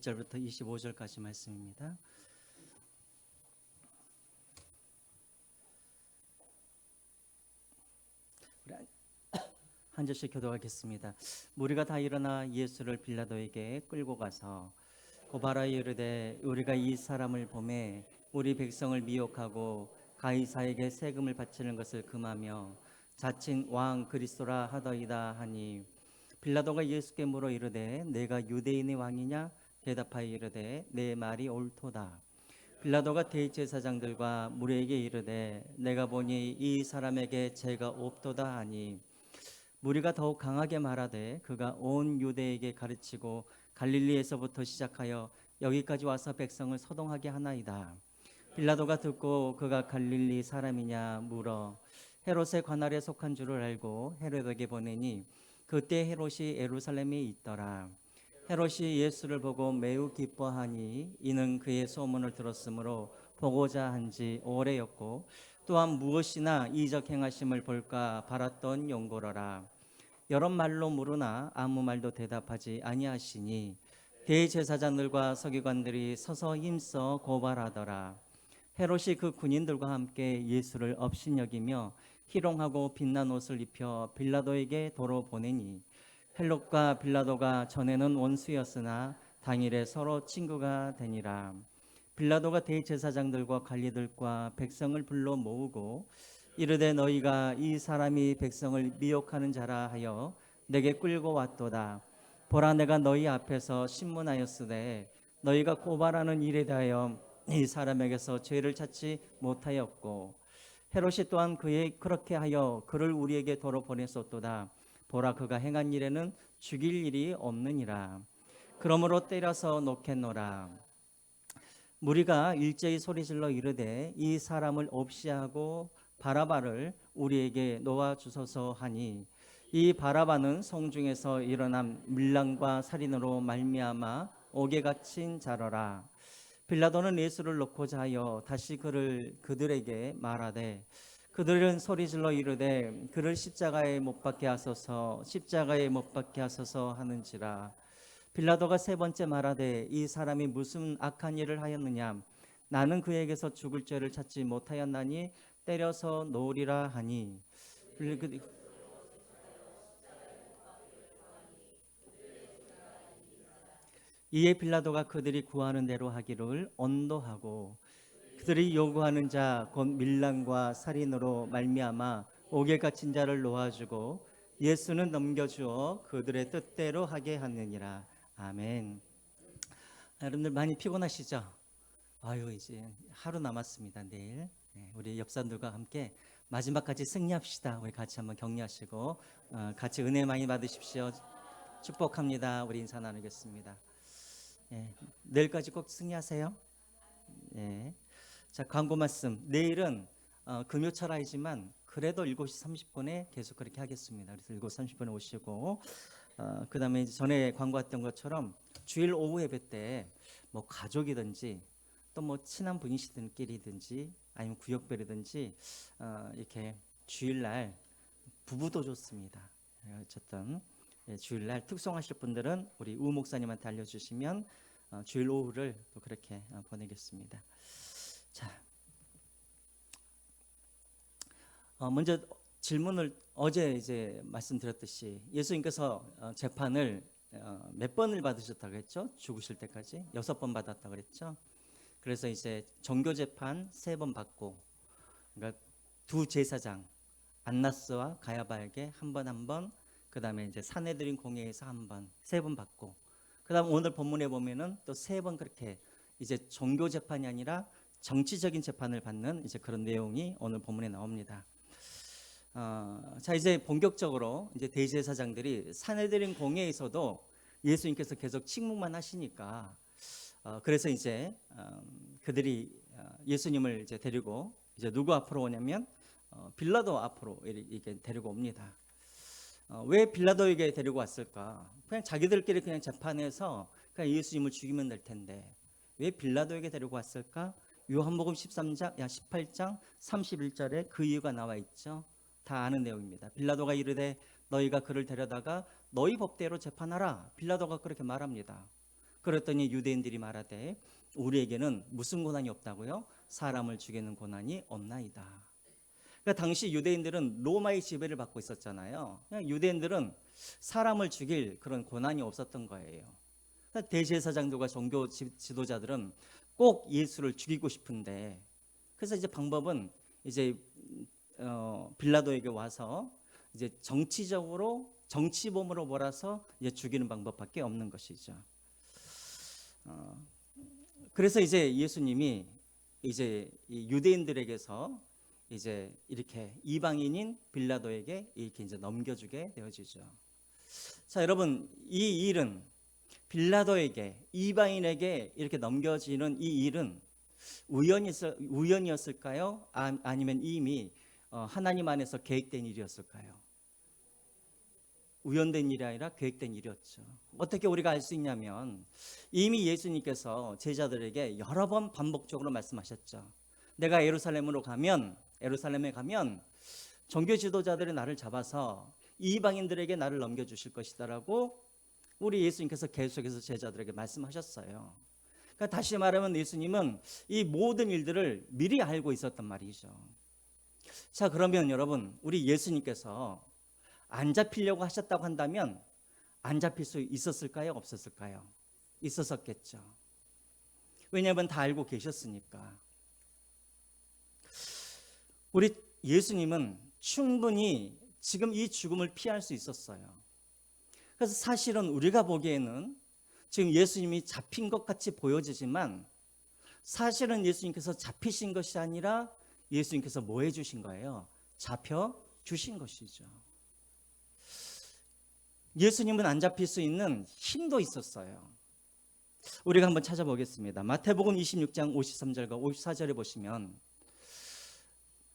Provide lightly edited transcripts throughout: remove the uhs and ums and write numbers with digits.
21절부터 25절까지 말씀입니다. 한 절씩 교도하겠습니다. 무리가 다 일어나 예수를 빌라도에게 끌고 가서 고발하여 이르되 우리가 이 사람을 보매 우리 백성을 미혹하고 가이사에게 세금을 바치는 것을 금하며 자칭 왕 그리스도라 하더이다 하니 빌라도가 예수께 물어 이르되 내가 유대인의 왕이냐 대답하여 이르되 내 말이 옳도다. 빌라도가 대제사장들과 무리에게 이르되 내가 보니 이 사람에게 죄가 없도다 하니 무리가 더욱 강하게 말하되 그가 온 유대에게 가르치고 갈릴리에서부터 시작하여 여기까지 와서 백성을 소동하게 하나이다. 빌라도가 듣고 그가 갈릴리 사람이냐 물어 헤롯의 관할에 속한 줄을 알고 헤롯에게 보내니 그때 헤롯이 예루살렘에 있더라. 헤롯이 예수를 보고 매우 기뻐하니 이는 그의 소문을 들었으므로 보고자 한지 오래였고 또한 무엇이나 이적 행하심을 볼까 바랐던 용고로라. 여러 말로 물으나 아무 말도 대답하지 아니하시니 대제사장들과 서기관들이 서서 힘써 고발하더라. 헤롯이 그 군인들과 함께 예수를 업신여기며 희롱하고 빛난 옷을 입혀 빌라도에게 도로 보내니 헬롯과 빌라도가 전에는 원수였으나 당일에 서로 친구가 되니라. 빌라도가 대제사장들과 관리들과 백성을 불러 모으고 이르되 너희가 이 사람이 백성을 미혹하는 자라 하여 내게 끌고 왔도다. 보라 내가 너희 앞에서 신문하였으되 너희가 고발하는 일에 대하여 이 사람에게서 죄를 찾지 못하였고 헤롯이 또한 그렇게 하여 그를 우리에게 도로 보냈었도다. 보라 그가 행한 일에는 죽일 일이 없느니라. 그러므로 때려서 놓겠노라. 무리가 일제히 소리질러 이르되 이 사람을 없이하고 바라바를 우리에게 놓아주소서 하니 이 바라바는 성중에서 일어난 밀랑과 살인으로 말미암아 옥에 갇힌 자러라. 빌라도는 예수를 놓고자 하여 다시 그들에게 말하되 그들은 소리질러 이르되 그를 십자가에 못 박게 하소서 십자가에 못 박게 하소서 하는지라. 빌라도가 세 번째 말하되 이 사람이 무슨 악한 일을 하였느냐 나는 그에게서 죽을 죄를 찾지 못하였나니 때려서 놓으리라 하니 이에 빌라도가 그들이 구하는 대로 하기를 언도하고 그들이 요구하는 자 곧 밀랑과 살인으로 말미암아 옥에 갇힌 자를 놓아주고 예수는 넘겨주어 그들의 뜻대로 하게 하느니라. 아멘. 여러분들 많이 피곤하시죠? 아유 이제 하루 남았습니다. 내일 우리 옆사람들과 함께 마지막까지 승리합시다. 우리 같이 한번 격려하시고 같이 은혜 많이 받으십시오. 축복합니다. 우리 인사 나누겠습니다. 내일까지 꼭 승리하세요. 자, 광고 말씀. 내일은 금요철이지만 그래도 7시 30분에 계속 그렇게 하겠습니다. 그래서 7시 30분에 오시고 그 다음에 전에 광고했던 것처럼 주일 오후 예배 때 뭐 가족이든지 또 뭐 친한 분이시든끼리든지 아니면 구역별이든지 이렇게 주일날 부부도 좋습니다. 어쨌든 주일날 특송하실 분들은 우리 우 목사님한테 알려주시면 주일 오후를 또 그렇게 보내겠습니다. 자, 먼저 질문을 어제 이제 말씀드렸듯이 예수님께서 재판을 몇 번을 받으셨다고 했죠? 죽으실 때까지 6번 받았다고 그랬죠? 그래서 이제 정교 재판 3번 받고, 그러니까 두 제사장 안나스와 가야바에게 한 번, 그 다음에 이제 사내들인 공회에서 한 번, 3번 받고, 그 다음 오늘 본문에 보면은 또 3번 그렇게 이제 정교 재판이 아니라 정치적인 재판을 받는 이제 그런 내용이 오늘 본문에 나옵니다. 자 이제 본격적으로 이제 대제사장들이 사내들인 공회에서도 예수님께서 계속 침묵만 하시니까 그래서 이제 그들이 예수님을 이제 데리고 이제 누구 앞으로 오냐면 빌라도 앞으로 이렇게 데리고 옵니다. 왜 빌라도에게 데리고 왔을까? 그냥 자기들끼리 그냥 재판해서 그냥 예수님을 죽이면 될 텐데 왜 빌라도에게 데리고 왔을까? 요한복음 18장 31절에 그 이유가 나와 있죠. 다 아는 내용입니다. 빌라도가 이르되 너희가 그를 데려다가 너희 법대로 재판하라. 빌라도가 그렇게 말합니다. 그랬더니 유대인들이 말하되 우리에게는 무슨 고난이 없다고요? 사람을 죽이는 고난이 없나이다. 그러니까 당시 유대인들은 로마의 지배를 받고 있었잖아요. 그냥 유대인들은 사람을 죽일 그런 고난이 없었던 거예요. 그러니까 대제사장들과 종교 지도자들은 꼭 예수를 죽이고 싶은데, 그래서 이제 방법은 이제 빌라도에게 와서 이제 정치적으로 정치범으로 몰아서 이제 죽이는 방법밖에 없는 것이죠. 그래서 이제 예수님이 이제 이 유대인들에게서 이제 이렇게 이방인인 빌라도에게 이렇게 이제 넘겨주게 되어지죠. 자, 여러분, 이 일은 빌라도에게, 이방인에게 이렇게 넘겨지는 이 일은 우연이었을까요? 아니면 이미 하나님 안에서 계획된 일이었을까요? 우연된 일이 아니라 계획된 일이었죠. 어떻게 우리가 알 수 있냐면 이미 예수님께서 제자들에게 여러 번 반복적으로 말씀하셨죠. 내가 예루살렘에 가면 종교 지도자들이 나를 잡아서 이방인들에게 나를 넘겨주실 것이다라고 우리 예수님께서 계속해서 제자들에게 말씀하셨어요. 그러니까 다시 말하면 예수님은 이 모든 일들을 미리 알고 있었단 말이죠. 자, 그러면 여러분, 우리 예수님께서 안 잡히려고 하셨다고 한다면 안 잡힐 수 있었을까요? 없었을까요? 있었었겠죠. 왜냐하면 다 알고 계셨으니까. 우리 예수님은 충분히 지금 이 죽음을 피할 수 있었어요. 그래서 사실은 우리가 보기에는 지금 예수님이 잡힌 것 같이 보여지지만 사실은 예수님께서 잡히신 것이 아니라 예수님께서 뭐 해주신 거예요? 잡혀주신 것이죠. 예수님은 안 잡힐 수 있는 힘도 있었어요. 우리가 한번 찾아보겠습니다. 마태복음 26장 53절과 54절에 보시면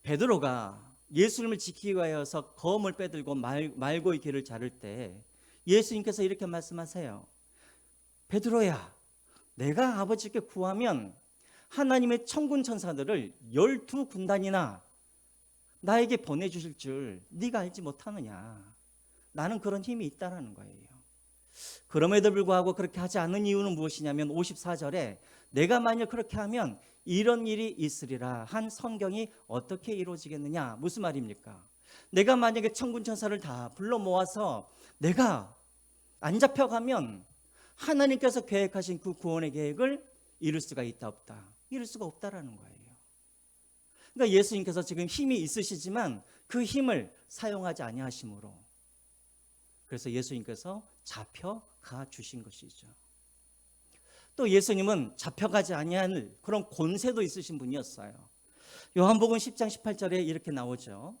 베드로가 예수님을 지키기 위하여서 검을 빼들고 말고의 길을 자를 때 예수님께서 이렇게 말씀하세요. 베드로야, 내가 아버지께 구하면 하나님의 천군 천사들을 12군단이나 나에게 보내주실 줄 네가 알지 못하느냐. 나는 그런 힘이 있다라는 거예요. 그럼에도 불구하고 그렇게 하지 않는 이유는 무엇이냐면 54절에 내가 만약 그렇게 하면 이런 일이 있으리라 한 성경이 어떻게 이루어지겠느냐. 무슨 말입니까? 내가 만약에 천군 천사를 다 불러 모아서 내가 안 잡혀가면 하나님께서 계획하신 그 구원의 계획을 이룰 수가 있다 없다? 이룰 수가 없다라는 거예요. 그러니까 예수님께서 지금 힘이 있으시지만 그 힘을 사용하지 아니하심으로 그래서 예수님께서 잡혀가 주신 것이죠. 또 예수님은 잡혀가지 아니할 그런 권세도 있으신 분이었어요. 요한복음 10장 18절에 이렇게 나오죠.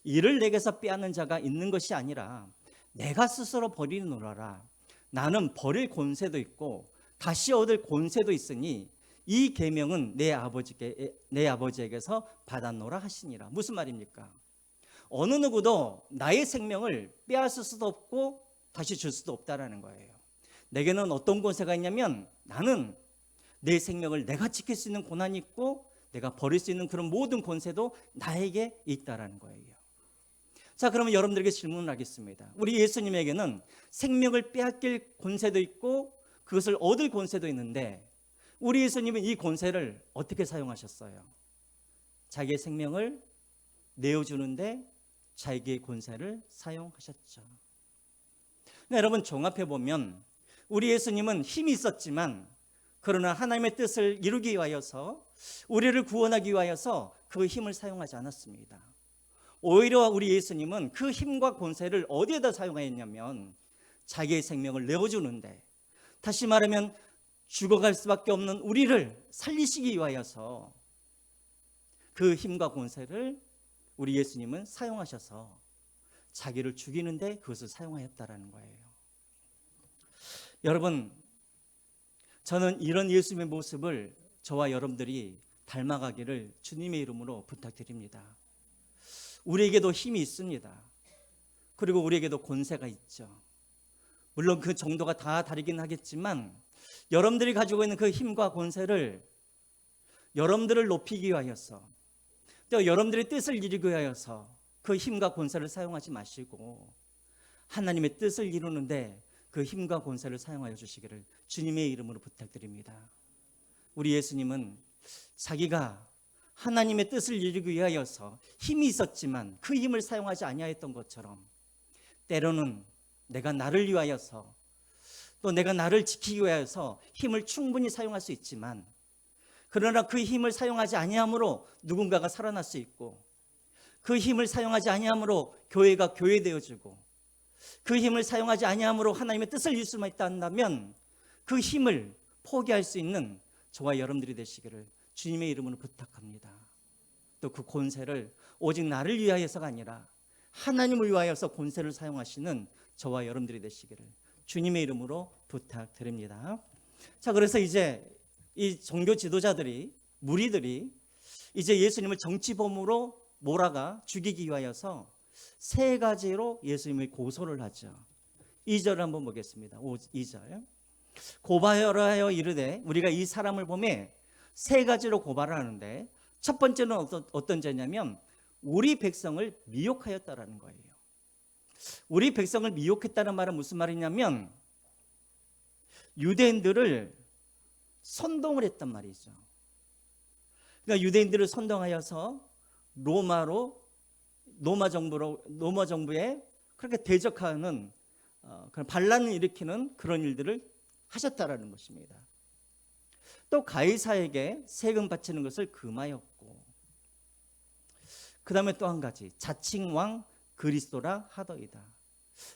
이를 내게서 빼앗는 자가 있는 것이 아니라 내가 스스로 버리노라. 나는 버릴 권세도 있고 다시 얻을 권세도 있으니 이 계명은 내 아버지에게서 받았노라 하시니라. 무슨 말입니까? 어느 누구도 나의 생명을 빼앗을 수도 없고 다시 줄 수도 없다라는 거예요. 내게는 어떤 권세가 있냐면 나는 내 생명을 내가 지킬 수 있는 권한이 있고 내가 버릴 수 있는 그런 모든 권세도 나에게 있다라는 거예요. 자, 그러면 여러분들에게 질문을 하겠습니다. 우리 예수님에게는 생명을 빼앗길 권세도 있고 그것을 얻을 권세도 있는데 우리 예수님은 이 권세를 어떻게 사용하셨어요? 자기의 생명을 내어주는데 자기의 권세를 사용하셨죠. 여러분 종합해 보면 우리 예수님은 힘이 있었지만 그러나 하나님의 뜻을 이루기 위하여서 우리를 구원하기 위하여서 그 힘을 사용하지 않았습니다. 오히려 우리 예수님은 그 힘과 권세를 어디에다 사용하였냐면 자기의 생명을 내어주는데, 다시 말하면 죽어갈 수밖에 없는 우리를 살리시기 위하여서 그 힘과 권세를 우리 예수님은 사용하셔서 자기를 죽이는데 그것을 사용하였다라는 거예요. 여러분, 저는 이런 예수님의 모습을 저와 여러분들이 닮아가기를 주님의 이름으로 부탁드립니다. 우리에게도 힘이 있습니다. 그리고 우리에게도 권세가 있죠. 물론 그 정도가 다 다르긴 하겠지만 여러분들이 가지고 있는 그 힘과 권세를 여러분들을 높이기 위하여서 또 여러분들의 뜻을 이루기 위하여서 그 힘과 권세를 사용하지 마시고 하나님의 뜻을 이루는데 그 힘과 권세를 사용하여 주시기를 주님의 이름으로 부탁드립니다. 우리 예수님은 자기가 하나님의 뜻을 이루기 위하여서 힘이 있었지만 그 힘을 사용하지 아니하였던 것처럼 때로는 내가 나를 위하여서 또 내가 나를 지키기 위하여서 힘을 충분히 사용할 수 있지만 그러나 그 힘을 사용하지 아니함으로 누군가가 살아날 수 있고 그 힘을 사용하지 아니함으로 교회가 교회되어지고 그 힘을 사용하지 아니함으로 하나님의 뜻을 이룰 수만 있다 한다면 그 힘을 포기할 수 있는 저와 여러분들이 되시기를 주님의 이름으로 부탁합니다. 또 그 권세를 오직 나를 위하여서가 아니라 하나님을 위하여서 권세를 사용하시는 저와 여러분들이 되시기를 주님의 이름으로 부탁드립니다. 자, 그래서 이제 이 종교 지도자들이 무리들이 이제 예수님을 정치범으로 몰아가 죽이기 위하여서 세 가지로 예수님을 고소를 하죠. 2절을 한번 보겠습니다. 2절. 고발하여 이르되 우리가 이 사람을 보매 세 가지로 고발을 하는데 첫 번째는 어떤 죄냐면 우리 백성을 미혹하였다라는 거예요. 우리 백성을 미혹했다는 말은 무슨 말이냐면 유대인들을 선동을 했단 말이죠. 그러니까 유대인들을 선동하여서 로마 정부에 그렇게 대적하는 그런 반란을 일으키는 그런 일들을 하셨다라는 것입니다. 또 가이사에게 세금 바치는 것을 금하였고, 그 다음에 또 한 가지 자칭 왕 그리스도라 하더이다.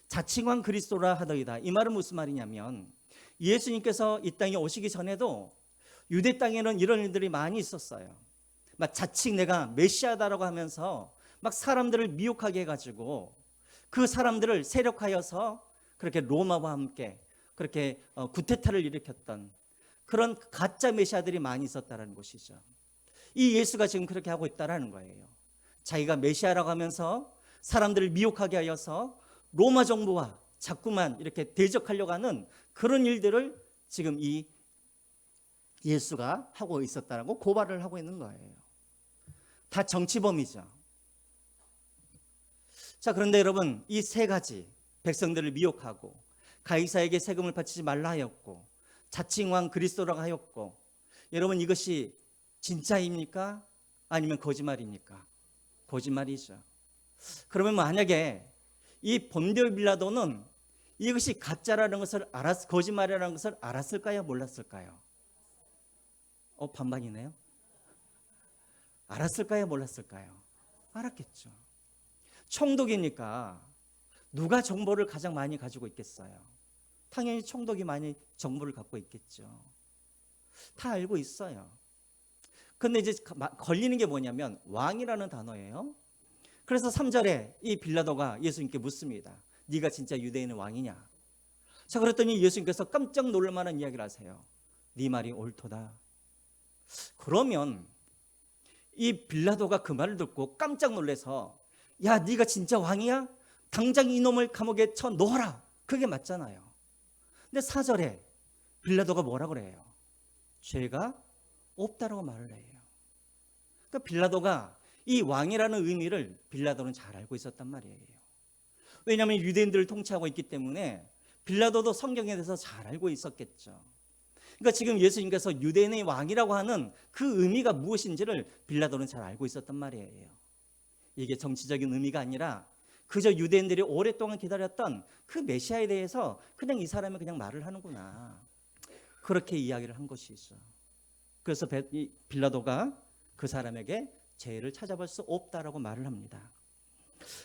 자칭 왕 그리스도라 하더이다. 이 말은 무슨 말이냐면 예수님께서 이 땅에 오시기 전에도 유대 땅에는 이런 일들이 많이 있었어요. 막 자칭 내가 메시아다라고 하면서 막 사람들을 미혹하게 해가지고 그 사람들을 세력하여서 그렇게 로마와 함께 그렇게 구테타를 일으켰던 그런 가짜 메시아들이 많이 있었다는 것이죠. 이 예수가 지금 그렇게 하고 있다는 거예요. 자기가 메시아라고 하면서 사람들을 미혹하게 하여서 로마 정부와 자꾸만 이렇게 대적하려고 하는 그런 일들을 지금 이 예수가 하고 있었다라고 고발을 하고 있는 거예요. 다 정치범이죠. 자, 그런데 여러분, 이 세 가지 백성들을 미혹하고 가이사에게 세금을 바치지 말라 하였고 자칭 왕 그리스도라고 하였고, 여러분 이것이 진짜입니까? 아니면 거짓말입니까? 거짓말이죠. 그러면 만약에 이 본디오 빌라도는 이것이 가짜라는 것을 거짓말이라는 것을 알았을까요? 몰랐을까요? 반반이네요. 알았을까요? 몰랐을까요? 알았겠죠. 총독이니까 누가 정보를 가장 많이 가지고 있겠어요? 당연히 총독이 많이 정보를 갖고 있겠죠. 다 알고 있어요. 근데 이제 걸리는 게 뭐냐면 왕이라는 단어예요. 그래서 3절에 이 빌라도가 예수님께 묻습니다. 네가 진짜 유대인의 왕이냐? 자, 그랬더니 예수님께서 깜짝 놀랄 만한 이야기를 하세요. 네 말이 옳도다. 그러면 이 빌라도가 그 말을 듣고 깜짝 놀라서 야, 네가 진짜 왕이야? 당장 이놈을 감옥에 쳐 넣어라. 그게 맞잖아요. 근데 4절에 빌라도가 뭐라 그래요? 죄가 없다라고 말을 해요. 그러니까 빌라도가 이 왕이라는 의미를 빌라도는 잘 알고 있었단 말이에요. 왜냐하면 유대인들을 통치하고 있기 때문에 빌라도도 성경에 대해서 잘 알고 있었겠죠. 그러니까 지금 예수님께서 유대인의 왕이라고 하는 그 의미가 무엇인지를 빌라도는 잘 알고 있었단 말이에요. 이게 정치적인 의미가 아니라 그저 유대인들이 오랫동안 기다렸던 그 메시아에 대해서 그냥 이 사람이 그냥 말을 하는구나, 그렇게 이야기를 한 것이죠. 그래서 빌라도가 그 사람에게 죄를 찾아볼 수 없다라고 말을 합니다.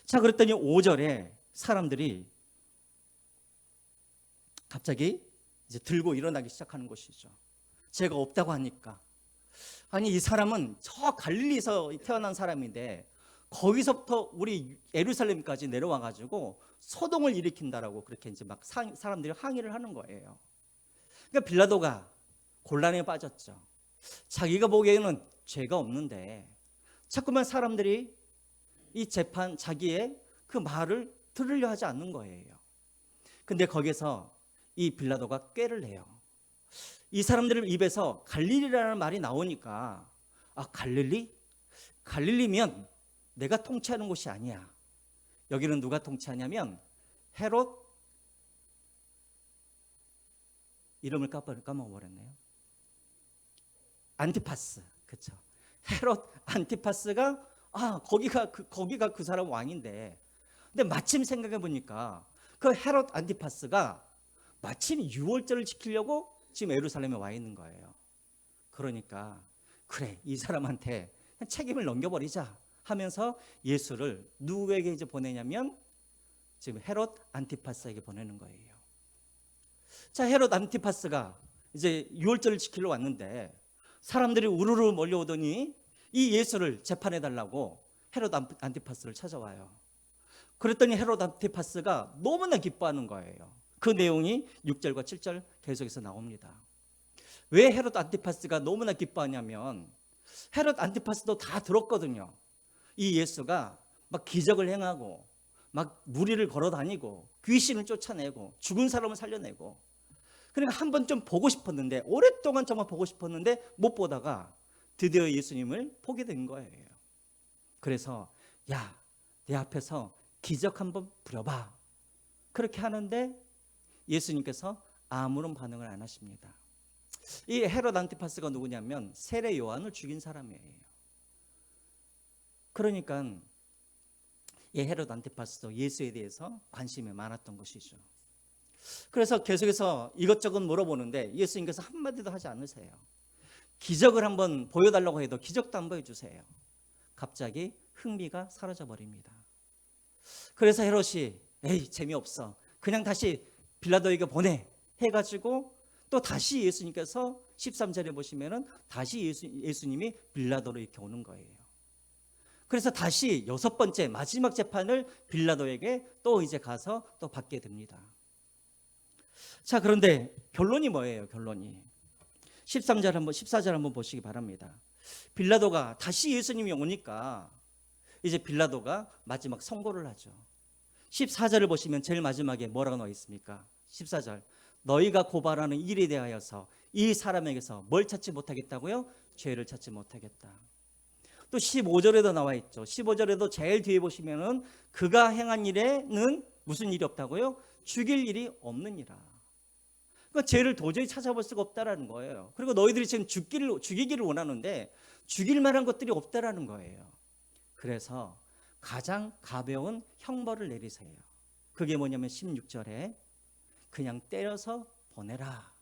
자, 그랬더니 5절에 사람들이 갑자기 이제 들고 일어나기 시작하는 것이죠. 죄가 없다고 하니까. 아니, 이 사람은 저 갈릴리에서 태어난 사람인데 거기서부터 우리 예루살렘까지 내려와 가지고 소동을 일으킨다라고 그렇게 이제 막 사람들이 항의를 하는 거예요. 그러니까 빌라도가 곤란에 빠졌죠. 자기가 보기에는 죄가 없는데 자꾸만 사람들이 이 재판 자기의 그 말을 들으려 하지 않는 거예요. 근데 거기서 이 빌라도가 꾀를 내요. 이 사람들 입에서 갈릴리라는 말이 나오니까 갈릴리? 갈릴리면 내가 통치하는 곳이 아니야. 여기는 누가 통치하냐면 헤롯 이름을 까먹어버렸네요. 안티파스. 그렇죠. 헤롯 안티파스가 거기가 그 사람 왕인데, 근데 마침 생각해 보니까 그 헤롯 안티파스가 마침 유월절을 지키려고 지금 예루살렘에 와 있는 거예요. 그러니까 그래, 이 사람한테 책임을 넘겨버리자 하면서 예수를 누구에게 이제 보내냐면 지금 헤롯 안티파스에게 보내는 거예요. 자, 헤롯 안티파스가 이제 유월절을 지키러 왔는데 사람들이 우르르 몰려오더니 이 예수를 재판해 달라고 헤롯 안티파스를 찾아와요. 그랬더니 헤롯 안티파스가 너무나 기뻐하는 거예요. 그 내용이 6절과 7절 계속해서 나옵니다. 왜 헤롯 안티파스가 너무나 기뻐하냐면 헤롯 안티파스도 다 들었거든요. 이 예수가 막 기적을 행하고 막 무리를 걸어 다니고 귀신을 쫓아내고 죽은 사람을 살려내고, 그러니까 한번 좀 보고 싶었는데, 오랫동안 정말 보고 싶었는데 못 보다가 드디어 예수님을 보게 된 거예요. 그래서 야, 내 앞에서 기적 한번 부려봐. 그렇게 하는데 예수님께서 아무런 반응을 안 하십니다. 이 헤롯 안티파스가 누구냐면 세례 요한을 죽인 사람이에요. 그러니까 이 헤롯 안티파스도 예수에 대해서 관심이 많았던 것이죠. 그래서 계속해서 이것저것 물어보는데 예수님께서 한마디도 하지 않으세요. 기적을 한번 보여달라고 해도 기적도 안 보여주세요. 갑자기 흥미가 사라져 버립니다. 그래서 헤롯이 에이, 재미없어, 그냥 다시 빌라도에게 보내 해가지고 또 다시 예수님께서 13절에 보시면은 다시 예수님이 빌라도로 이렇게 오는 거예요. 그래서 다시 6번째 마지막 재판을 빌라도에게 또 이제 가서 또 받게 됩니다. 자, 그런데 결론이 뭐예요? 결론이 14절 한번 보시기 바랍니다. 빌라도가 다시 예수님이 오니까 이제 빌라도가 마지막 선고를 하죠. 14절을 보시면 제일 마지막에 뭐라고 나와 있습니까? 14절, 너희가 고발하는 일에 대하여서 이 사람에게서 뭘 찾지 못하겠다고요? 죄를 찾지 못하겠다. 또 15절에도 나와 있죠. 15절에도 제일 뒤에 보시면은 그가 행한 일에는 무슨 일이 없다고요? 죽일 일이 없느니라. 그러니까 죄를 도저히 찾아볼 수가 없다라는 거예요. 그리고 너희들이 지금 죽이기를 원하는데 죽일 만한 것들이 없다라는 거예요. 그래서 가장 가벼운 형벌을 내리세요. 그게 뭐냐면 16절에 그냥 때려서 보내라.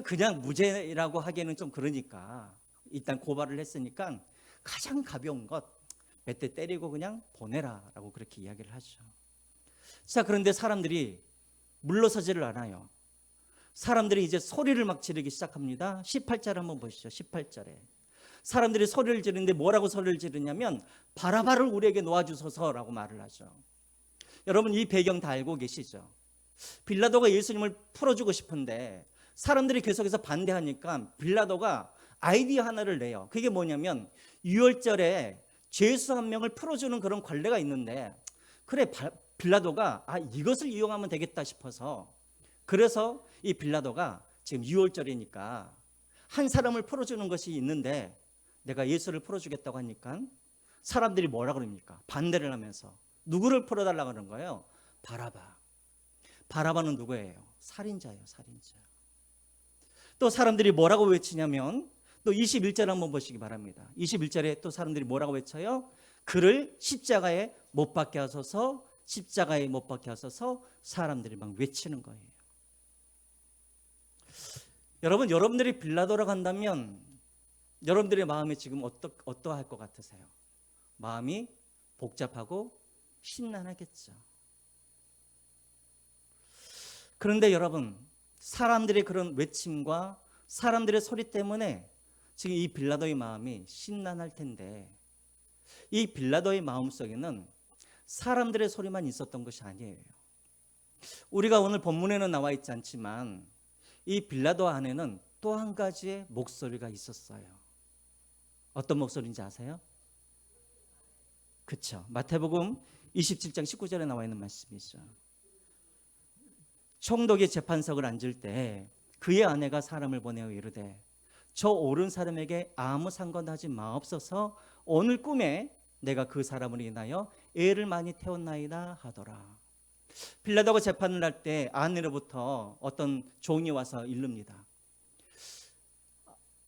그냥 무죄라고 하기에는 좀 그러니까 일단 고발을 했으니까 가장 가벼운 것 몇 대 때리고 그냥 보내라라고 그렇게 이야기를 하죠. 자, 그런데 사람들이 물러서지를 않아요. 사람들이 이제 소리를 막 지르기 시작합니다. 18절 한번 보시죠. 18절에 사람들이 소리를 지르는데 뭐라고 소리를 지르냐면 바라바를 우리에게 놓아주소서라고 말을 하죠. 여러분, 이 배경 다 알고 계시죠? 빌라도가 예수님을 풀어주고 싶은데 사람들이 계속해서 반대하니까 빌라도가 아이디어 하나를 내요. 그게 뭐냐면 유월절에 죄수 한 명을 풀어주는 그런 관례가 있는데, 그래, 빌라도가 이것을 이용하면 되겠다 싶어서, 그래서 이 빌라도가 지금 유월절이니까 한 사람을 풀어주는 것이 있는데 내가 예수를 풀어주겠다고 하니까 사람들이 뭐라 그럽니까? 반대를 하면서 누구를 풀어달라고 하는 거예요? 바라바는 누구예요? 살인자예요. 살인자. 또 사람들이 뭐라고 외치냐면 또 21절 한번 보시기 바랍니다. 21절에 또 사람들이 뭐라고 외쳐요? 그를 십자가에 못 박게 하소서, 십자가에 못 박게 하소서. 사람들이 막 외치는 거예요. 여러분, 여러분들이 빌라도라고 한다면 여러분들의 마음이 지금 어떠할 것 같으세요? 마음이 복잡하고 심란하겠죠. 그런데 여러분, 사람들의 그런 외침과 사람들의 소리 때문에 지금 이 빌라도의 마음이 심란할 텐데, 이 빌라도의 마음속에는 사람들의 소리만 있었던 것이 아니에요. 우리가 오늘 본문에는 나와 있지 않지만 이 빌라도 안에는 또 한 가지의 목소리가 있었어요. 어떤 목소리인지 아세요? 그렇죠. 마태복음 27장 19절에 나와 있는 말씀이죠. 총독의 재판석을 앉을 때 그의 아내가 사람을 보내어 이르되 저 옳은 사람에게 아무 상관도 하지 마옵소서, 오늘 꿈에 내가 그 사람을 인하여 애를 많이 태웠나이다 하더라. 빌라도가 재판을 할 때 아내로부터 어떤 종이 와서 이릅니다.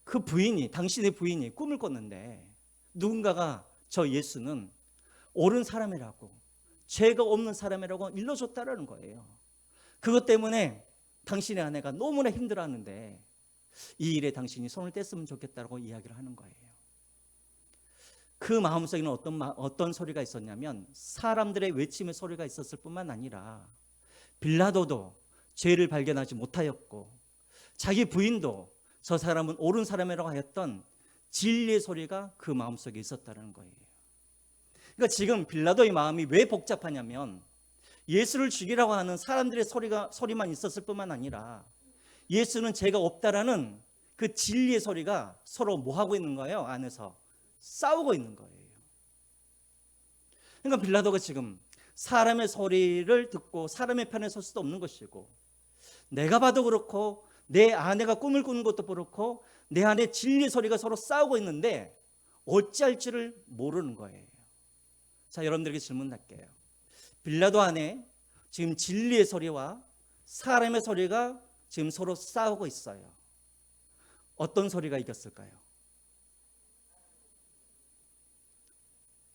그 부인이, 당신의 부인이 꿈을 꿨는데 누군가가 저 예수는 옳은 사람이라고, 죄가 없는 사람이라고 일러줬다라는 거예요. 그것 때문에 당신의 아내가 너무나 힘들어하는데 이 일에 당신이 손을 뗐으면 좋겠다고 이야기를 하는 거예요. 그 마음속에는 어떤 소리가 있었냐면 사람들의 외침의 소리가 있었을 뿐만 아니라 빌라도도 죄를 발견하지 못하였고 자기 부인도 저 사람은 옳은 사람이라고 하였던 진리의 소리가 그 마음속에 있었다는 거예요. 그러니까 지금 빌라도의 마음이 왜 복잡하냐면 예수를 죽이라고 하는 사람들의 소리만 있었을 뿐만 아니라 예수는 죄가 없다라는 그 진리의 소리가 서로 뭐 하고 있는 거예요? 안에서 싸우고 있는 거예요. 그러니까 빌라도가 지금 사람의 소리를 듣고 사람의 편에 설 수도 없는 것이고 내가 봐도 그렇고 내 아내가 꿈을 꾸는 것도 그렇고 내 안에 진리의 소리가 서로 싸우고 있는데 어찌할지를 모르는 거예요. 자, 여러분들에게 질문할게요. 빌라도 안에 지금 진리의 소리와 사람의 소리가 지금 서로 싸우고 있어요. 어떤 소리가 이겼을까요?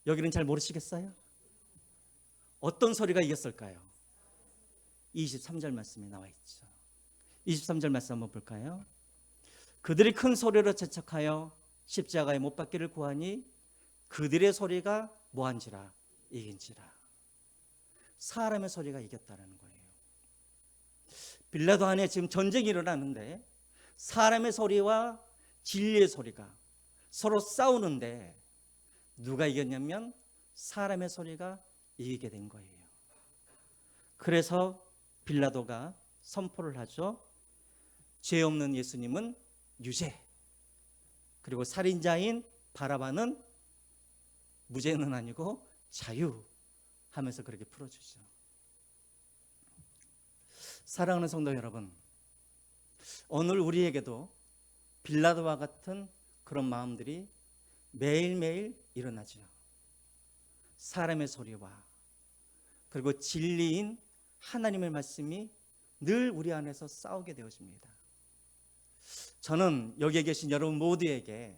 여기는 잘 모르시겠어요? 어떤 소리가 이겼을까요? 23절 말씀에 나와 있죠. 23절 말씀 한번 볼까요? 그들이 큰 소리로 재촉하여 십자가에 못 박기를 구하니 그들의 소리가 뭐한지라 이긴지라. 사람의 소리가 이겼다는 거예요. 빌라도 안에 지금 전쟁이 일어나는데 사람의 소리와 진리의 소리가 서로 싸우는데 누가 이겼냐면 사람의 소리가 이기게 된 거예요. 그래서 빌라도가 선포를 하죠. 죄 없는 예수님은 유죄, 그리고 살인자인 바라바는 무죄는 아니고 자유 하면서 그렇게 풀어주죠. 사랑하는 성도 여러분, 오늘 우리에게도 빌라도와 같은 그런 마음들이 매일매일 일어나죠. 사람의 소리와 그리고 진리인 하나님의 말씀이 늘 우리 안에서 싸우게 되어집니다. 저는 여기에 계신 여러분 모두에게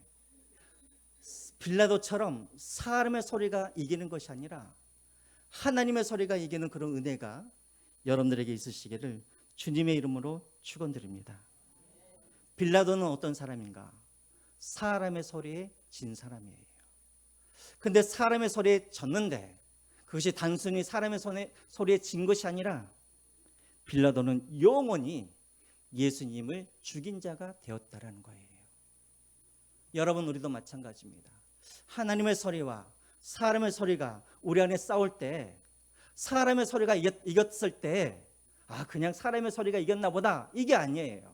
빌라도처럼 사람의 소리가 이기는 것이 아니라 하나님의 소리가 이기는 그런 은혜가 여러분들에게 있으시기를 주님의 이름으로 축원드립니다. 빌라도는 어떤 사람인가? 사람의 소리에 진 사람이에요. 근데 사람의 소리에 졌는데 그것이 단순히 사람의 소리에 진 것이 아니라 빌라도는 영원히 예수님을 죽인 자가 되었다라는 거예요. 여러분, 우리도 마찬가지입니다. 하나님의 소리와 사람의 소리가 우리 안에 싸울 때 사람의 소리가 이겼을 때 그냥 사람의 소리가 이겼나 보다, 이게 아니에요.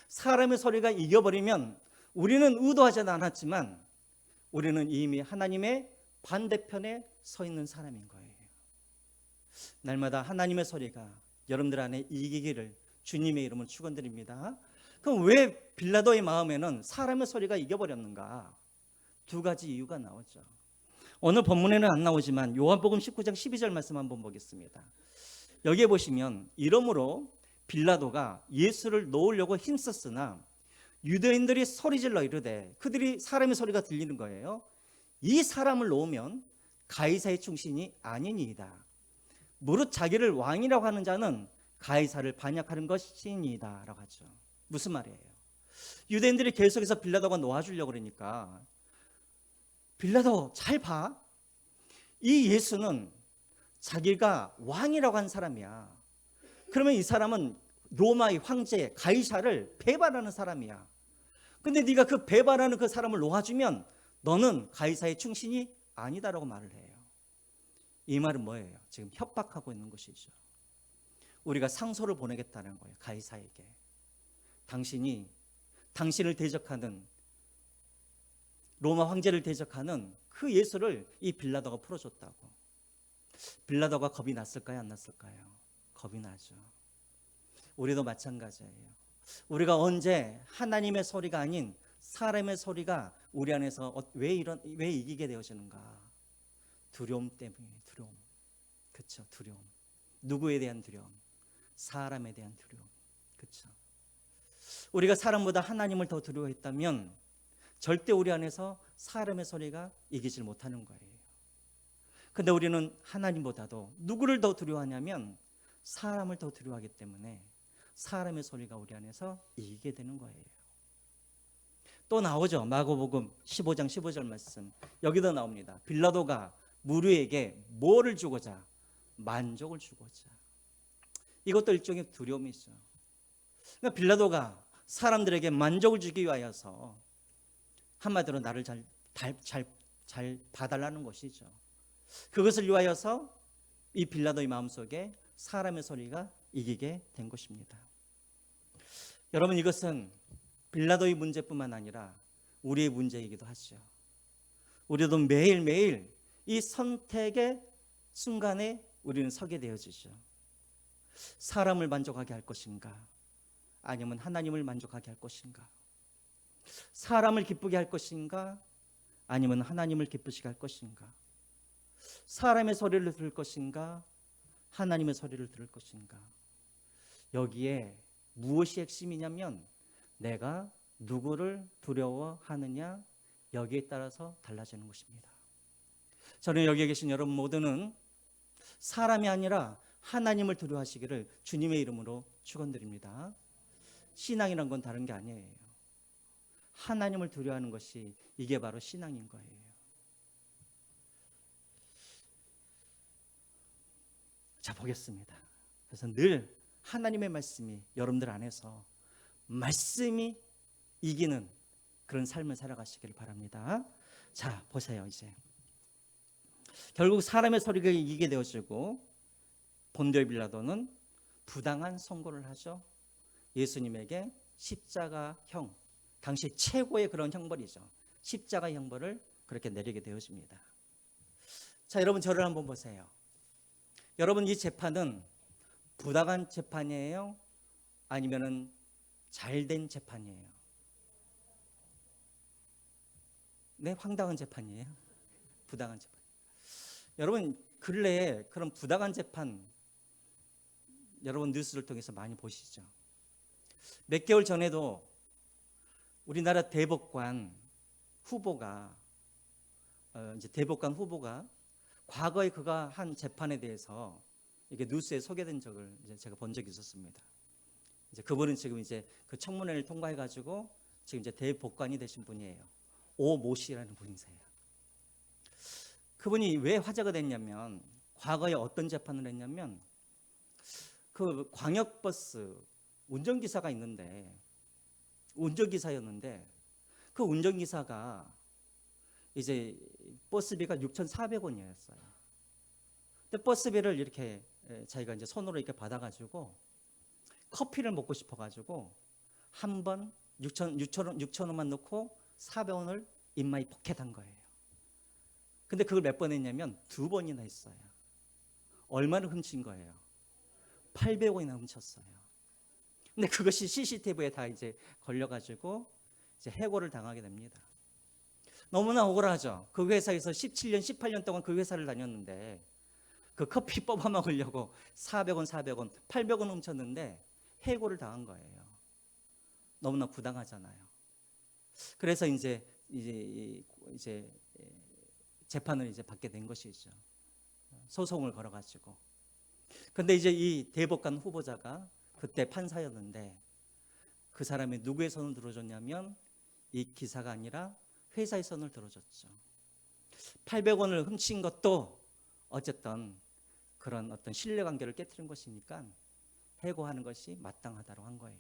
사람의 소리가 이겨버리면 우리는 의도하지 않았지만 우리는 이미 하나님의 반대편에 서 있는 사람인 거예요. 날마다 하나님의 소리가 여러분들 안에 이기기를 주님의 이름으로 축원드립니다. 그럼 왜 빌라도의 마음에는 사람의 소리가 이겨버렸는가? 두 가지 이유가 나오죠. 오늘 본문에는 안 나오지만 요한복음 19장 12절 말씀 한번 보겠습니다. 여기에 보시면 이러므로 빌라도가 예수를 놓으려고 힘썼으나 유대인들이 소리질러 이르되, 그들이 사람의 소리가 들리는 거예요. 이 사람을 놓으면 가이사의 충신이 아니니이다. 무릇 자기를 왕이라고 하는 자는 가이사를 반역하는 것이니이다 라고 하죠. 무슨 말이에요? 유대인들이 계속해서 빌라도가 놓아주려고 그러니까 빌라도 잘 봐. 이 예수는 자기가 왕이라고 한 사람이야. 그러면 이 사람은 로마의 황제 가이사를 배반하는 사람이야. 근데 네가 그 배반하는 그 사람을 놓아주면 너는 가이사의 충신이 아니다라고 말을 해요. 이 말은 뭐예요? 지금 협박하고 있는 것이죠. 우리가 상소를 보내겠다는 거예요. 가이사에게. 당신이 당신을 대적하는 로마 황제를 대적하는 그 예수를 이 빌라도가 풀어줬다고. 빌라도가 겁이 났을까요? 안 났을까요? 겁이 나죠. 우리도 마찬가지예요. 우리가 언제 하나님의 소리가 아닌 사람의 소리가 우리 안에서 왜 이기게 되어지는가? 두려움 때문에. 두려움. 그렇죠. 두려움. 누구에 대한 두려움? 사람에 대한 두려움. 그렇죠? 우리가 사람보다 하나님을 더 두려워했다면 절대 우리 안에서 사람의 소리가 이기질 못하는 거예요. 근데 우리는 하나님보다도 누구를 더 두려워하냐면 사람을 더 두려워하기 때문에 사람의 소리가 우리 안에서 이기게 되는 거예요. 또 나오죠. 마가복음 15장 15절 말씀. 여기도 나옵니다. 빌라도가 무리에게 뭐를 주고자? 만족을 주고자. 이것도 일종의 두려움이죠. 그러니까 빌라도가 사람들에게 만족을 주기 위하여서 한마디로 나를 잘 봐달라는 것이죠. 그것을 위하여서 이 빌라도의 마음속에 사람의 소리가 이기게 된 것입니다. 여러분, 이것은 빌라도의 문제뿐만 아니라 우리의 문제이기도 하죠. 우리도 매일매일 이 선택의 순간에 우리는 서게 되어지죠. 사람을 만족하게 할 것인가? 아니면 하나님을 만족하게 할 것인가? 사람을 기쁘게 할 것인가? 아니면 하나님을 기쁘시게 할 것인가? 사람의 소리를 들을 것인가? 하나님의 소리를 들을 것인가? 여기에 무엇이 핵심이냐면 내가 누구를 두려워하느냐, 여기에 따라서 달라지는 것입니다. 저는 여기에 계신 여러분 모두는 사람이 아니라 하나님을 두려워하시기를 주님의 이름으로 축원드립니다. 신앙이란 건 다른 게 아니에요. 하나님을 두려워하는 것이 이게 바로 신앙인 거예요. 자, 보겠습니다. 그래서 늘 하나님의 말씀이 여러분들 안에서 말씀이 이기는 그런 삶을 살아가시길 바랍니다. 자, 보세요. 이제 결국 사람의 소리가 이기게 되어지고 본디오 빌라도는 부당한 선고를 하죠. 예수님에게 십자가형, 당시 최고의 그런 형벌이죠. 십자가 형벌을 그렇게 내리게 되어집니다. 자, 여러분 저를 한번 보세요. 여러분, 이 재판은 부당한 재판이에요? 아니면은 잘된 재판이에요? 네, 황당한 재판이에요. 부당한 재판. 여러분, 근래에 그런 부당한 재판 여러분 뉴스를 통해서 많이 보시죠. 몇 개월 전에도 우리나라 대법관 후보가 과거에 그가 한 재판에 대해서 이게 뉴스에 소개된 적을 제가 본 적이 있었습니다. 이제 그분은 지금 이제 그 청문회를 통과해 가지고 지금 이제 대법관이 되신 분이에요. 오모 씨라는 분이세요. 그분이 왜 화제가 됐냐면 과거에 어떤 재판을 했냐면 그 광역버스 운전기사가 있는데 운전기사였는데 그 운전기사가 이제 버스비가 6,400원이었어요. 근데 버스비를 이렇게 자기가 이제 손으로 이렇게 받아가지고 커피를 먹고 싶어가지고 한 번 6,000원만 넣고 400원을 인마이 포켓한 거예요. 근데 그걸 몇 번 했냐면 2번이나 했어요. 얼마나 훔친 거예요? 800원이나 훔쳤어요. 근데 그것이 CCTV에 다 이제 걸려가지고 이제 해고를 당하게 됩니다. 너무나 억울하죠. 그 회사에서 17년, 18년 동안 그 회사를 다녔는데 그 커피 뽑아 먹으려고 400원, 800원 훔쳤는데 해고를 당한 거예요. 너무나 부당하잖아요. 그래서 이제 재판을 이제 받게 된 것이죠. 소송을 걸어가지고. 근데 이제 이 대법관 후보자가 그때 판사였는데 그 사람이 누구의 손을 들어줬냐면 이 기사가 아니라 회사의 손을 들어줬죠. 800원을 훔친 것도 어쨌든 그런 어떤 신뢰관계를 깨트린 것이니까 해고하는 것이 마땅하다고 한 거예요.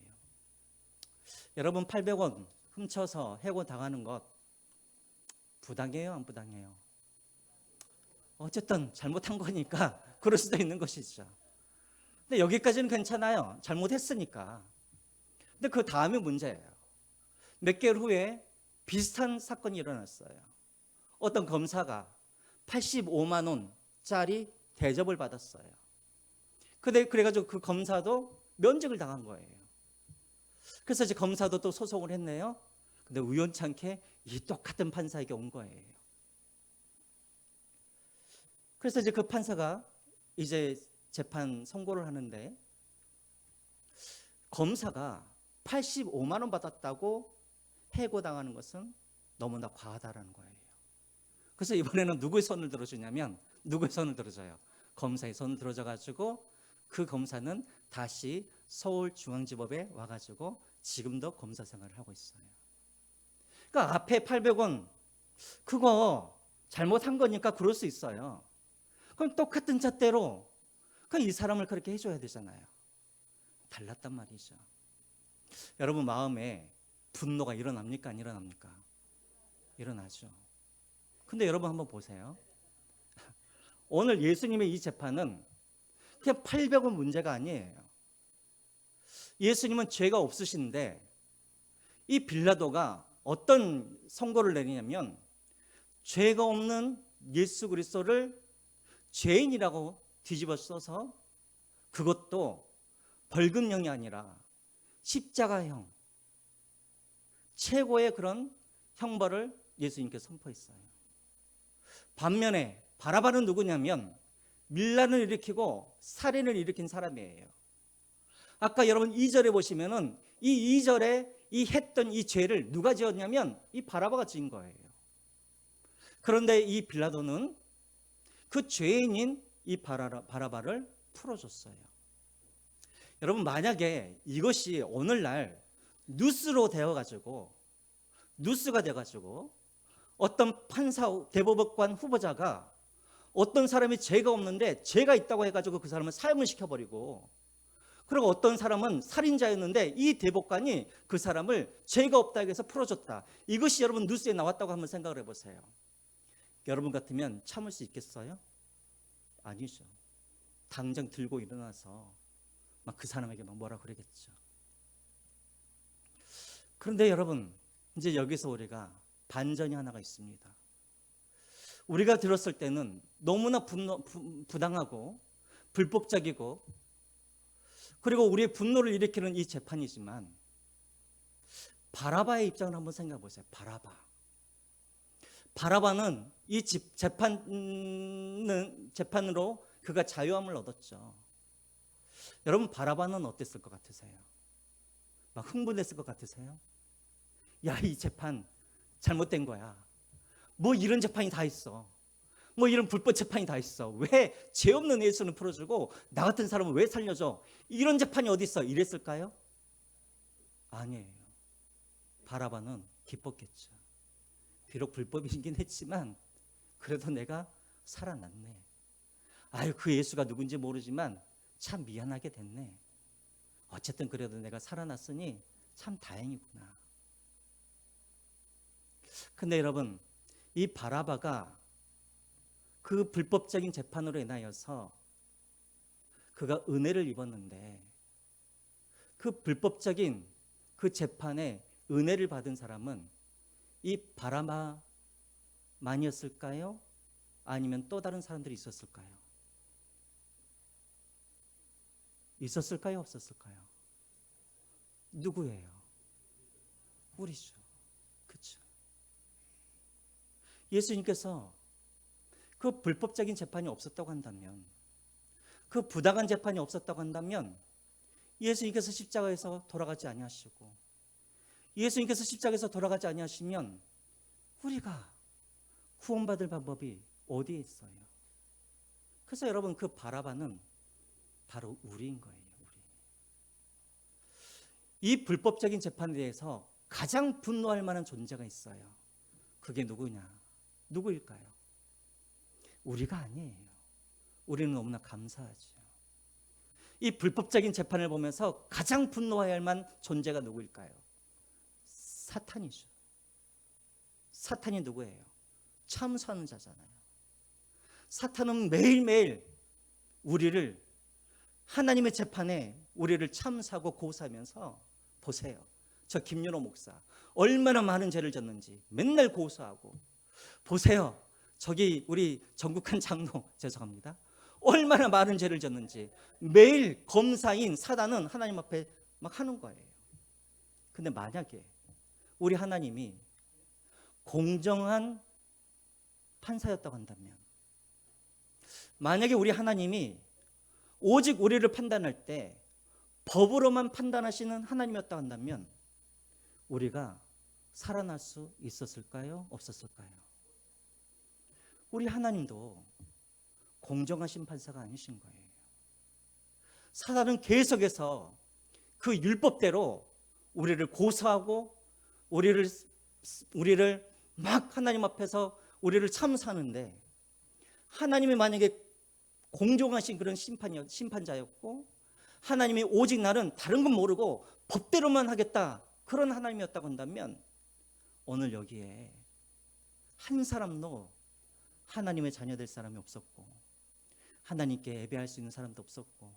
여러분, 800원 훔쳐서 해고 당하는 것 부당해요, 안 부당해요? 어쨌든 잘못한 거니까 그럴 수도 있는 것이죠. 근데 여기까지는 괜찮아요. 잘못했으니까. 근데 그 다음이 문제예요. 몇 개월 후에 비슷한 사건이 일어났어요. 어떤 검사가 85만 원짜리 대접을 받았어요. 그래가지고 그 검사도 면직을 당한 거예요. 그래서 이제 검사도 또 소송을 했네요. 근데 우연찮게 이 똑같은 판사에게 온 거예요. 그래서 이제 그 판사가 이제 재판 선고를 하는데 검사가 85만 원 받았다고 해고당하는 것은 너무나 과하다라는 거예요. 그래서 이번에는 누구의 손을 들어주냐면 누구의 손을 들어줘요? 검사의 손을 들어줘가지고 그 검사는 다시 서울중앙지법에 와가지고 지금도 검사 생활을 하고 있어요. 그러니까 앞에 800원 그거 잘못한 거니까 그럴 수 있어요. 그럼 똑같은 잣대로 그럼 이 사람을 그렇게 해줘야 되잖아요. 달랐단 말이죠. 여러분 마음에 분노가 일어납니까? 안 일어납니까? 일어나죠. 근데 여러분 한번 보세요. 오늘 예수님의 이 재판은 그냥 800원 문제가 아니에요. 예수님은 죄가 없으신데 이 빌라도가 어떤 선고를 내리냐면 죄가 없는 예수 그리스도를 죄인이라고 뒤집어 써서 그것도 벌금형이 아니라 십자가형 최고의 그런 형벌을 예수님께서 선포했어요. 반면에 바라바는 누구냐면 밀란을 일으키고 살인을 일으킨 사람이에요. 아까 여러분 2절에 보시면은 이 2절에 이 했던 이 죄를 누가 지었냐면 이 바라바가 지은 거예요. 그런데 이 빌라도는 그 죄인인 이 바라바를 풀어줬어요. 여러분 만약에 이것이 오늘날 뉴스가 돼가지고 어떤 판사 대법관 후보자가 어떤 사람이 죄가 없는데 죄가 있다고 해가지고 그 사람을 사형을 시켜버리고 그리고 어떤 사람은 살인자였는데 이 대법관이 그 사람을 죄가 없다고 해서 풀어줬다. 이것이 여러분 뉴스에 나왔다고 한번 생각을 해보세요. 여러분 같으면 참을 수 있겠어요? 아니죠. 당장 들고 일어나서 막 그 사람에게 막 뭐라 그러겠죠. 그런데 여러분 이제 여기서 우리가 반전이 하나가 있습니다. 우리가 들었을 때는 너무나 부당하고 불법적이고 그리고 우리의 분노를 일으키는 이 재판이지만 바라바의 입장을 한번 생각해 보세요. 바라바는 이 재판으로 그가 자유함을 얻었죠. 여러분 바라바는 어땠을 것 같으세요? 막 흥분했을 것 같으세요? 야, 이 재판 잘못된 거야. 뭐 이런 재판이 다 있어. 뭐 이런 불법 재판이 다 있어. 왜 죄 없는 예수는 풀어주고 나 같은 사람은 왜 살려줘? 이런 재판이 어디 있어? 이랬을까요? 아니에요. 바라바는 기뻤겠죠. 비록 불법이긴 했지만 그래도 내가 살아났네. 아유, 그 예수가 누군지 모르지만 참 미안하게 됐네. 어쨌든 그래도 내가 살아났으니 참 다행이구나. 근데 여러분 이 바라바가 그 불법적인 재판으로 인하여서 그가 은혜를 입었는데 그 불법적인 그 재판에 은혜를 받은 사람은 이 바라바만이었을까요? 아니면 또 다른 사람들이 있었을까요? 있었을까요? 없었을까요? 누구예요? 우리죠. 그렇죠. 예수님께서 그 불법적인 재판이 없었다고 한다면, 그 부당한 재판이 없었다고 한다면 예수님께서 십자가에서 돌아가지 아니하시고 예수님께서 십자가에서 돌아가지 아니하시면 우리가 구원받을 방법이 어디에 있어요? 그래서 여러분 그 바라바는 바로 우리인 거예요. 이 불법적인 재판에 대해서 가장 분노할 만한 존재가 있어요. 그게 누구일까요? 우리가 아니에요. 우리는 너무나 감사하죠. 이 불법적인 재판을 보면서 가장 분노해야 할 만한 존재가 누구일까요? 사탄이죠. 사탄이 누구예요? 참수하는 자잖아요. 사탄은 매일매일 우리를 하나님의 재판에 우리를 참수하고 고소하면서 보세요. 저 김윤호 목사 얼마나 많은 죄를 졌는지 맨날 고소하고 보세요. 저기 우리 전국한 장로 죄송합니다. 얼마나 많은 죄를 졌는지 매일 검사인 사단은 하나님 앞에 막 하는 거예요. 근데 만약에 우리 하나님이 공정한 판사였다고 한다면, 만약에 우리 하나님이 오직 우리를 판단할 때 법으로만 판단하시는 하나님이었다 한다면 우리가 살아날 수 있었을까요? 없었을까요? 우리 하나님도 공정하신 판사가 아니신 거예요. 사단은 계속해서 그 율법대로 우리를 고소하고 우리를 막 하나님 앞에서 우리를 참사하는데, 하나님이 만약에 공정하신 그런 심판자였고 하나님이 오직 나는 다른 건 모르고 법대로만 하겠다, 그런 하나님이었다고 한다면 오늘 여기에 한 사람도 하나님의 자녀 될 사람이 없었고 하나님께 예배할 수 있는 사람도 없었고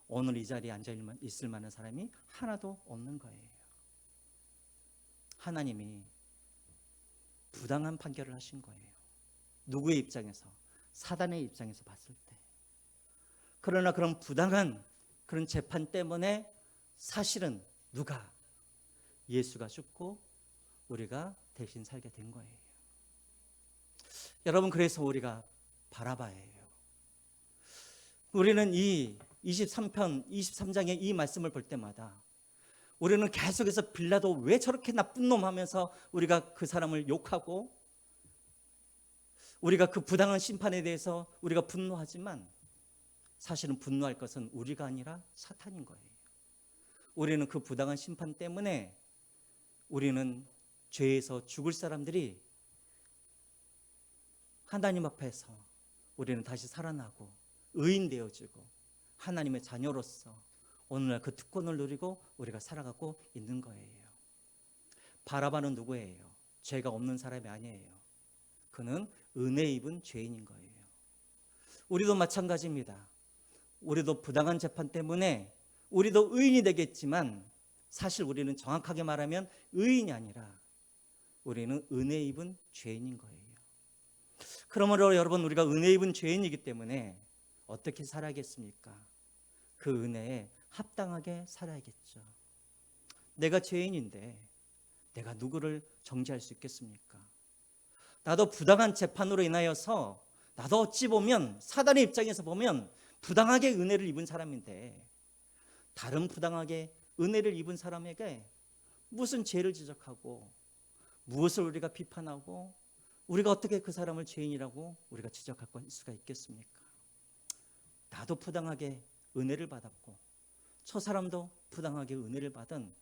오늘 이 자리에 앉아 있을 만한 사람이 하나도 없는 거예요. 하나님이 부당한 판결을 하신 거예요. 누구의 입장에서? 사단의 입장에서 봤을 때. 그러나 그런 부당한 그런 재판 때문에 사실은 누가? 예수가 죽고 우리가 대신 살게 된 거예요. 여러분, 그래서 우리가 바라봐야 해요. 우리는 이 23편 23장의 이 말씀을 볼 때마다 우리는 계속해서 빌라도 왜 저렇게 나쁜 놈 하면서 우리가 그 사람을 욕하고 우리가 그 부당한 심판에 대해서 우리가 분노하지만 사실은 분노할 것은 우리가 아니라 사탄인 거예요. 우리는 그 부당한 심판 때문에 우리는 죄에서 죽을 사람들이 하나님 앞에서 우리는 다시 살아나고 의인 되어지고 하나님의 자녀로서 오늘날 그 특권을 누리고 우리가 살아가고 있는 거예요. 바라바는 누구예요? 죄가 없는 사람이 아니에요. 그는 은혜 입은 죄인인 거예요. 우리도 마찬가지입니다. 우리도 부당한 재판 때문에 우리도 의인이 되겠지만 사실 우리는 정확하게 말하면 의인이 아니라 우리는 은혜 입은 죄인인 거예요. 그러므로 여러분, 우리가 은혜 입은 죄인이기 때문에 어떻게 살아야겠습니까? 그 은혜에 합당하게 살아야겠죠. 내가 죄인인데 내가 누구를 정죄할 수 있겠습니까? 나도 부당한 재판으로 인하여서 나도 어찌 보면 사단의 입장에서 보면 부당하게 은혜를 입은 사람인데 다른 부당하게 은혜를 입은 사람에게 무슨 죄를 지적하고 무엇을 우리가 비판하고 우리가 어떻게 그 사람을 죄인이라고 우리가 지적할 수가 있겠습니까? 나도 부당하게 은혜를 받았고 저 사람도 부당하게 은혜를 받은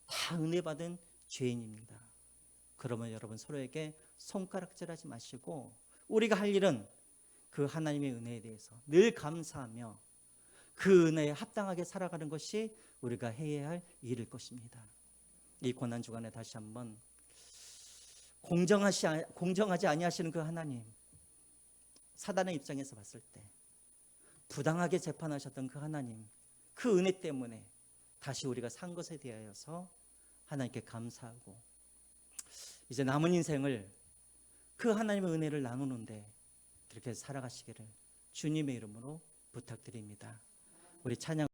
다 은혜 받은 죄인입니다. 그러면 여러분, 서로에게 손가락질하지 마시고 우리가 할 일은 그 하나님의 은혜에 대해서 늘 감사하며 그 은혜에 합당하게 살아가는 것이 우리가 해야 할 일일 것입니다. 이 고난 주간에 다시 한번 공정하지 아니하시는 그 하나님, 사단의 입장에서 봤을 때 부당하게 재판하셨던 그 하나님, 그 은혜 때문에 다시 우리가 산 것에 대하여서 하나님께 감사하고 이제 남은 인생을 그 하나님의 은혜를 나누는데 그렇게 살아가시기를 주님의 이름으로 부탁드립니다. 우리 찬양